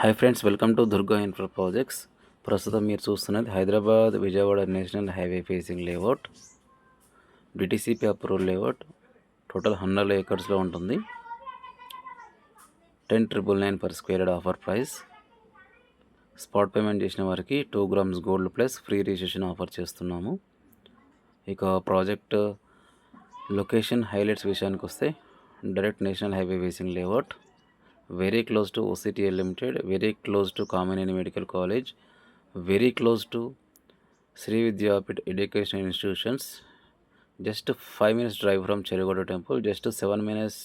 Hi friends, welcome to Durga infra projects. ప్రస్తుతం మీరు చూస్తున్నది Hyderabad Vijayawada national highway facing layout, DTCP approval layout. Total 100 ఏకర్స్లో ఉంటుంది. 10,999 per square yard offer price. Spot payment చేసిన వారికి 2 grams gold plus free registration offer చేస్తున్నాము. ఇక project location highlights విషయానికి వస్తే, direct national highway facing layout, very close to OCTL Limited, very close to Kamineni Medical College, very close to Sri Vidyapith Educational Institutions, just 5 minutes drive from Cherigode Temple, just 7 minutes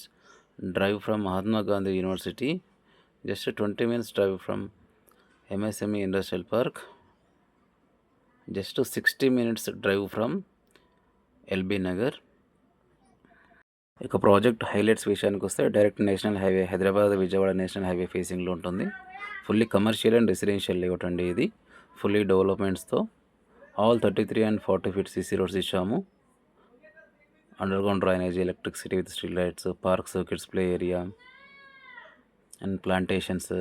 drive from Mahatma Gandhi University, just 20 minutes drive from MSME Industrial Park, just 60 minutes drive from LB Nagar. ఇక project highlights విషయానికి వస్తే, direct national highway Hyderabad Vijayawada national highway ఫేసింగ్లో ఉంటుంది. Fully commercial and residential layout అండి ఇది. Fully డెవలప్మెంట్స్తో all 33 and 40 feet CC roads ఇచ్చాము. Underground drainage, electricity with street lights, parks, kids play area and plantations.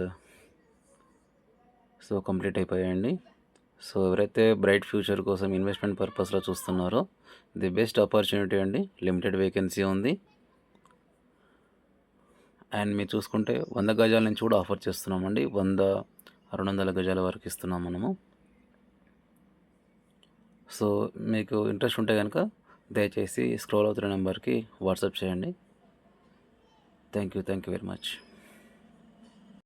So complete అయిపోయాయండి. So ఎవరైతే bright future కోసం investment పర్పస్లో చూస్తున్నారో, ది బెస్ట్ ఆపర్చునిటీ అండి. లిమిటెడ్ వేకెన్సీ ఉంది. అండ్ మీరు చూసుకుంటే 100 గజాల నుంచి కూడా ఆఫర్ చేస్తున్నామండి. 100-200 గజాల వరకు ఇస్తున్నాం మనము. సో మీకు ఇంట్రెస్ట్ ఉంటే కనుక దయచేసి స్క్రోల్ అవుతున్న నెంబర్కి వాట్సాప్ చేయండి. Thank you very much.